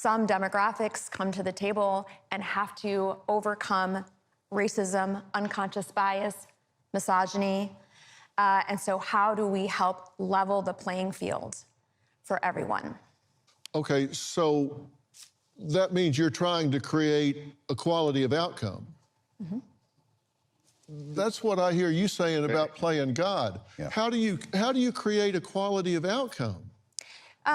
some demographics come to the table and have to overcome racism, unconscious bias, misogyny. And so how do we help level the playing field for everyone? Okay, so that means you're trying to create equality of outcome. Mm-hmm. That's what I hear you saying about playing God. Yeah. How do you create equality of outcome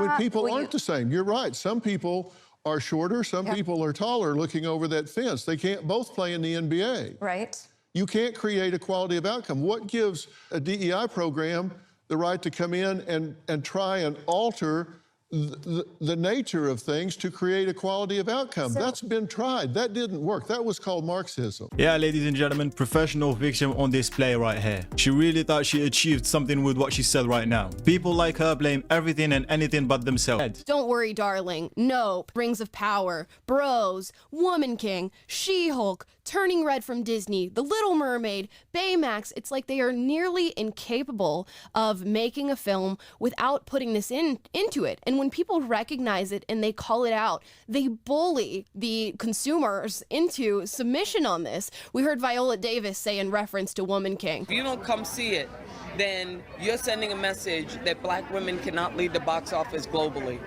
when people aren't the same? You're right. Some people are shorter, some people are taller looking over that fence. They can't both play in the NBA. Right. You can't create equality of outcome. What gives a DEI program the right to come in and try and alter the nature of things to create equality of outcome? That's been tried. That didn't work. That was called Marxism. Yeah, ladies and gentlemen, professional victim on display right here. She really thought she achieved something with what she said right now. People like her blame everything and anything but themselves. Don't worry, darling. Nope. Rings of Power, Bros, Woman King, She-Hulk, Turning Red from Disney, The Little Mermaid, Baymax. It's like they are nearly incapable of making a film without putting this into it. And when people recognize it and they call it out, they bully the consumers into submission on this. We heard Viola Davis say in reference to Woman King, if you don't come see it, then you're sending a message that black women cannot lead the box office globally,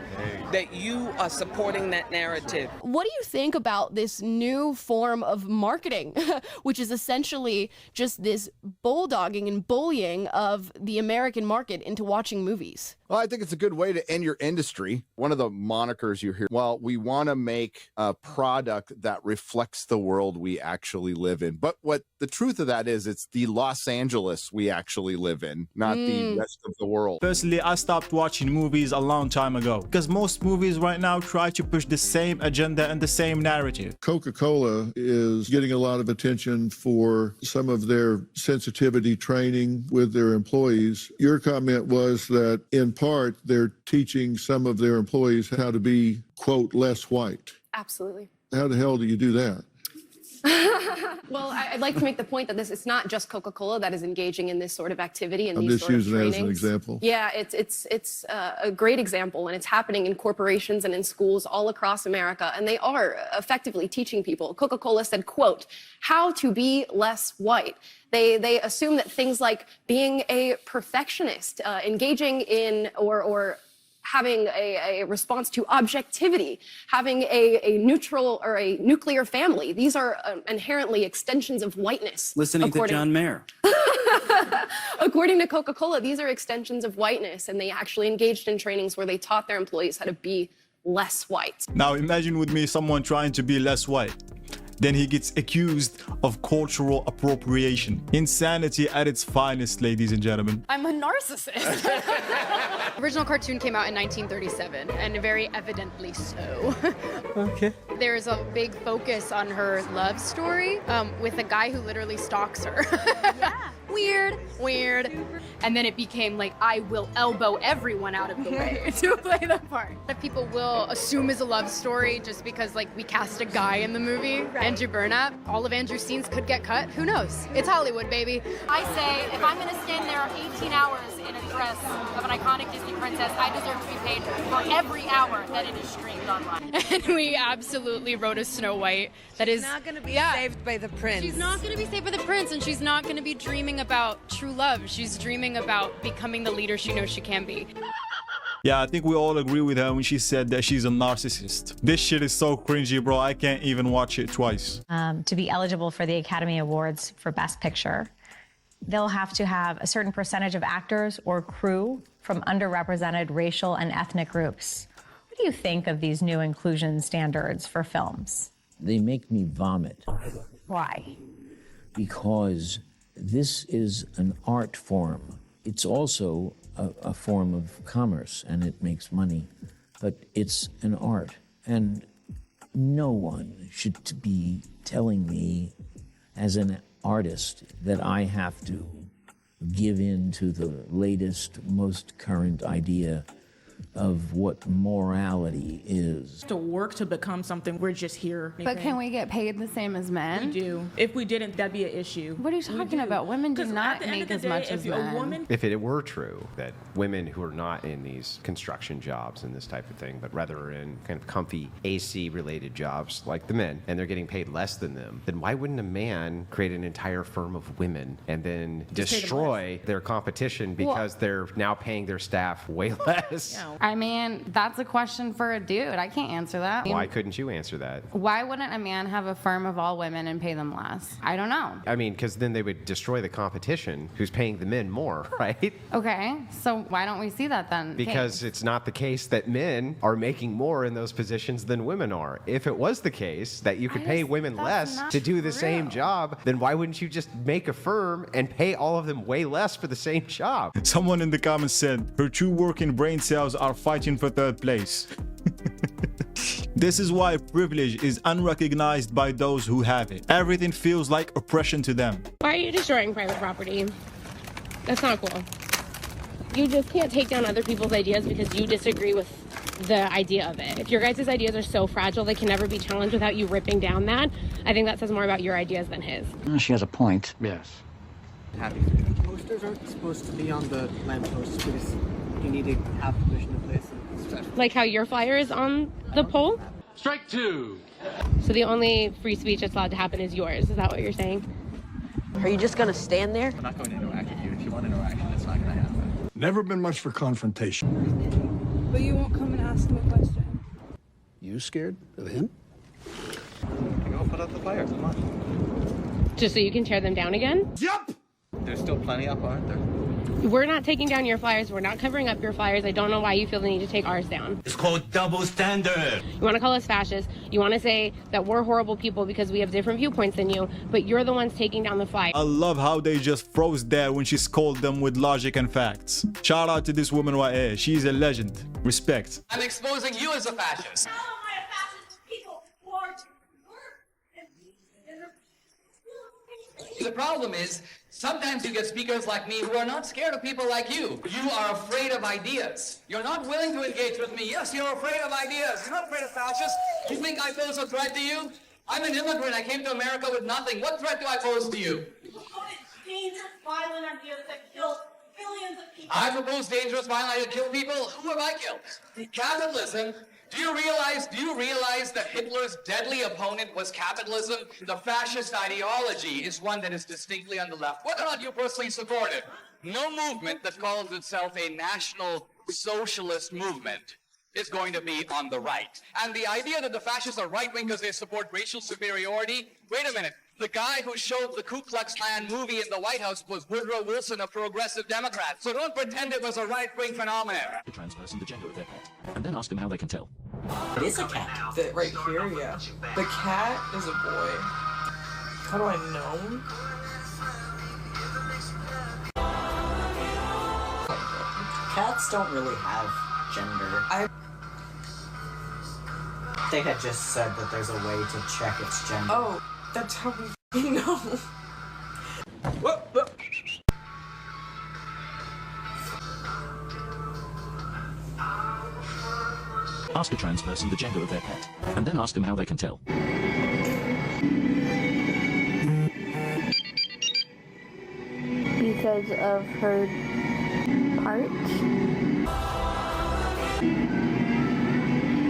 that you are supporting that narrative. What do you think about this new form of marketing, which is essentially just this bulldogging and bullying of the American market into watching movies? Well, I think it's a good way to end your industry. One of the monikers you hear, well, we want to make a product that reflects the world we actually live in. But what the truth of that is, it's the Los Angeles we actually live in, not the rest of the world. Personally, I stopped watching movies a long time ago because most movies right now try to push the same agenda and the same narrative. Coca-Cola is getting a lot of attention for some of their sensitivity training with their employees. Your comment was that in part, they're teaching some of their employees how to be, quote, less white. Absolutely. How the hell do you do that? Well, I'd like to make the point that it's not just Coca-Cola that is engaging in this sort of activity and these sort of trainings. I'm just using it as an example. Yeah, it's a great example, and it's happening in corporations and in schools all across America, and they are effectively teaching people. Coca-Cola said, quote, how to be less white. They assume that things like being a perfectionist, engaging in or having a response to objectivity, having a neutral or a nuclear family. These are inherently extensions of whiteness. Listening to John Mayer. According to Coca-Cola, these are extensions of whiteness, and they actually engaged in trainings where they taught their employees how to be less white. Now imagine with me someone trying to be less white. Then he gets accused of cultural appropriation. Insanity at its finest, ladies and gentlemen. I'm a narcissist. The original cartoon came out in 1937, and very evidently so. Okay. There's a big focus on her love story with a guy who literally stalks her. Yeah. Weird. And then it became like, I will elbow everyone out of the way to play the part. That people will assume is a love story just because, like, we cast a guy in the movie, right. Andrew Burnap. All of Andrew's scenes could get cut. Who knows? It's Hollywood, baby. I say, if I'm gonna stand there 18 hours in a dress of an iconic Disney princess, I deserve to be paid for every hour that it is streamed online. And we absolutely wrote a Snow White that is not gonna be saved by the prince. She's not gonna be saved by the prince, and she's not gonna be dreaming about true love. She's dreaming about becoming the leader she knows she can be. Yeah, I think we all agree with her when she said that she's a narcissist. This shit is so cringy, bro. I can't even watch it twice. To be eligible for the Academy Awards for Best Picture, they'll have to have a certain percentage of actors or crew from underrepresented racial and ethnic groups. What do you think of these new inclusion standards for films? They make me vomit. Why? Because this is an art form. It's also a form of commerce, and it makes money, but it's an art. And no one should be telling me as an artist that I have to give in to the latest, most current idea of what morality is. To work to become something, we're just here. But can we get paid the same as men? We do. If we didn't, that'd be an issue. What are you talking about? Women do not make as much as men. If it were true that women who are not in these construction jobs and this type of thing, but rather are in kind of comfy AC-related jobs like the men, and they're getting paid less than them, then why wouldn't a man create an entire firm of women and then destroy their competition because they're now paying their staff way less? I mean, that's a question for a dude. I can't answer that. Why couldn't you answer that? Why wouldn't a man have a firm of all women and pay them less? I don't know. I mean, because then they would destroy the competition who's paying the men more, right? Okay, so why don't we see that then? Because it's not the case that men are making more in those positions than women are. If it was the case that you could pay women less to do the same job, then why wouldn't you just make a firm and pay all of them way less for the same job? Someone in the comments said her true working brain cells are fighting for third place. This is why privilege is unrecognized by those who have it. Everything feels like oppression to them. Why are you destroying private property? That's not cool. You just can't take down other people's ideas because you disagree with the idea of it. If your guys' ideas are so fragile they can never be challenged without you ripping down that, I think that says more about your ideas than his. She has a point. Yes. Happy. Posters aren't supposed to be on the lampposts because you need to have permission to place them. Like how your flyer is on the pole? Strike two. So the only free speech that's allowed to happen is yours. Is that what you're saying? Are you just gonna stand there? I'm not going to interact with you. If you want interaction, it's not going to happen. Never been much for confrontation. But you won't come and ask him a question. You scared of him? Go put up the fire. Come on. Just so you can tear them down again? Yep! There's still plenty up, aren't there? We're not taking down your flyers. We're not covering up your flyers. I don't know why you feel the need to take ours down. It's called double standard. You want to call us fascists. You want to say that we're horrible people because we have different viewpoints than you, but you're the ones taking down the flag. I love how they just froze there when she scolded them with logic and facts. Shout out to this woman right here. She's a legend. Respect. I'm exposing you as a fascist. The problem is, sometimes you get speakers like me who are not scared of people like you. You are afraid of ideas. You're not willing to engage with me. Yes, you're afraid of ideas. You're not afraid of fascists. You think I pose a threat to you? I'm an immigrant. I came to America with nothing. What threat do I pose to you? Dangerous, violent ideas that kill billions of people. I propose dangerous, violent ideas that kill people? Who have I killed? Capitalism. Do you realize that Hitler's deadly opponent was capitalism? The fascist ideology is one that is distinctly on the left. Whether or not you personally support it, no movement that calls itself a national socialist movement is going to be on the right. And the idea that the fascists are right-wing because they support racial superiority, wait a minute. The guy who showed the Ku Klux Klan movie in the White House was Woodrow Wilson, a progressive Democrat. So don't pretend it was a right-wing phenomenon. The trans person, the gender of their pet, and then ask them how they can tell. It is a cat. Right here, yeah. The cat is a boy. How do I know? Cats don't really have gender. They had just said that there's a way to check its gender. Oh, that's how we know. Whoop, whoop. Ask a trans person the gender of their pet, and then ask them how they can tell. Because of her parts.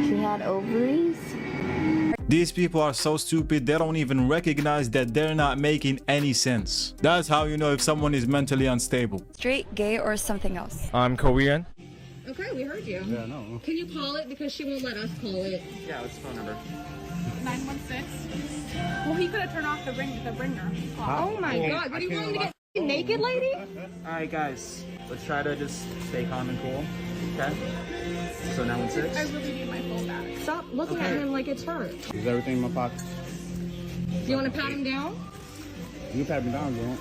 She had ovaries. These people are so stupid they don't even recognize that they're not making any sense. That's how you know if someone is mentally unstable. Straight, gay, or something else. I'm Korean. Okay, we heard you. Yeah, no. Can you call it because she won't let us call it? Yeah, what's the phone number? 916. Well, he could have turned off the ringer. Oh my God! What do you want him to get naked, lady? All right, guys. Let's try to just stay calm and cool. Okay. So 916. I really need my phone back. Stop looking at him like it's hurt. Is everything in my pocket? Do you want to pat him down? You pat me down, girl.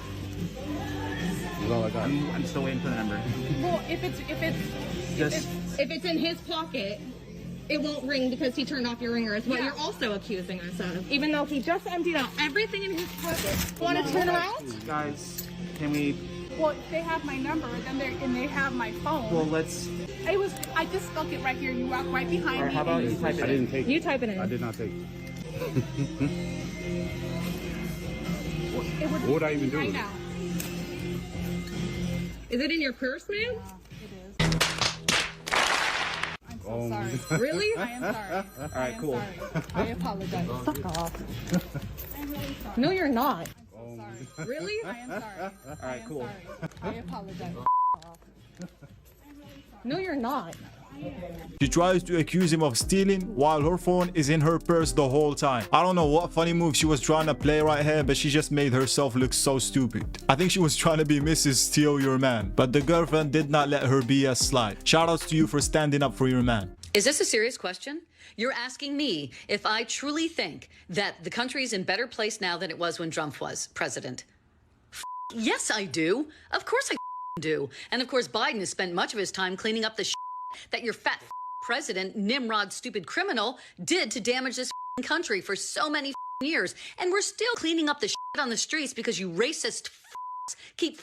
That's all I got. I'm still waiting for the number. Well, if it's in his pocket, it won't ring because he turned off your ringer. Is what you're also accusing us of. Even though he just emptied out everything in his pocket. Want to turn around? Guys, can we Well, they have my number, then they have my phone. Well, let's. I just stuck it right here. You walk right behind me. How about you type it in? I didn't take it. You type it in. I did not take it. What would I even do? Right now. Is it in your purse, man? It is. I'm so sorry. Really? I am sorry. All right, cool. Sorry. I apologize. Fuck off. I'm really sorry. No, you're not. I'm so sorry. Really? I am sorry. All right, cool. I apologize. No, you're not. She tries to accuse him of stealing while her phone is in her purse the whole time. I don't know what funny move she was trying to play right here, but she just made herself look so stupid. I think she was trying to be Mrs. Steal Your Man, but the girlfriend did not let her BS slide. Shoutouts to you for standing up for your man. Is this a serious question? You're asking me if I truly think that the country is in a better place now than it was when Trump was president. Yes, I do. Of course I do. And of course, Biden has spent much of his time cleaning up the that your fat president, Nimrod, stupid criminal, did to damage this country for so many years. And we're still cleaning up the on the streets because you racist keep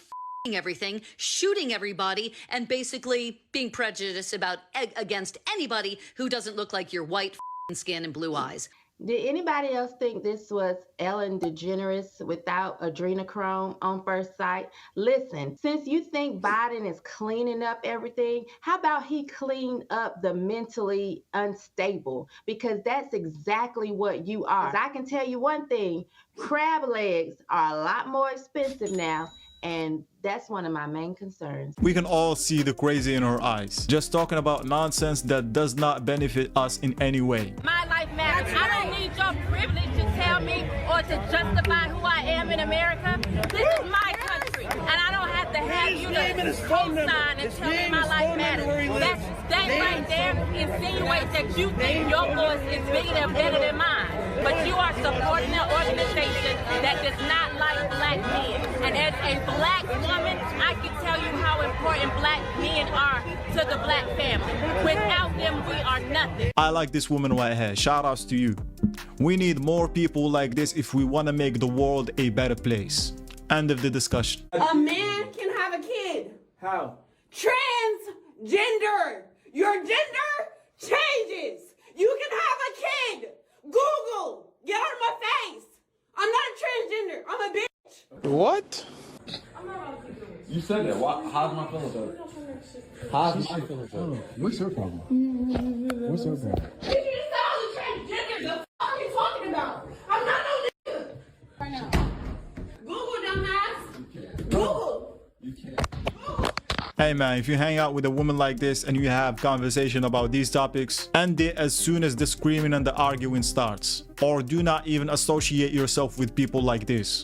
everything, shooting everybody, and basically being prejudiced about against anybody who doesn't look like your white skin and blue eyes. Did anybody else think this was Ellen DeGeneres without adrenochrome on first sight? Listen, since you think Biden is cleaning up everything, how about he clean up the mentally unstable? Because that's exactly what you are. I can tell you one thing, crab legs are a lot more expensive now, and that's one of my main concerns. We can all see the crazy in her eyes, just talking about nonsense that does not benefit us in any way. My life matters. I don't need your privilege to tell me or to justify who I am in America. This is my country, and I don't have to have you to co-sign and tell me my life matters. That right there insinuates that you think your voice is bigger and better than mine. But you are supporting an organization that does not like black men. And as a black woman, I can tell you how important black men are to the black family. Without them, we are nothing. I like this woman right here. Shout outs to you. We need more people like this if we want to make the world a better place. End of the discussion. A man can have a kid. How? Transgender. Your gender changes. You can have a kid. Google. Get out of my face. I'm not a transgender. I'm a bitch. What? You said that. How's my feelings hurt? How's my feelings hurt? What's her problem? What's her problem? If you just said I was a transgender, the f*** are you talking about? I'm not no nigga. Right now. Google, dumbass. Google. You can't. Hey man, if you hang out with a woman like this and you have conversation about these topics, end it as soon as the screaming and the arguing starts. Or do not even associate yourself with people like this.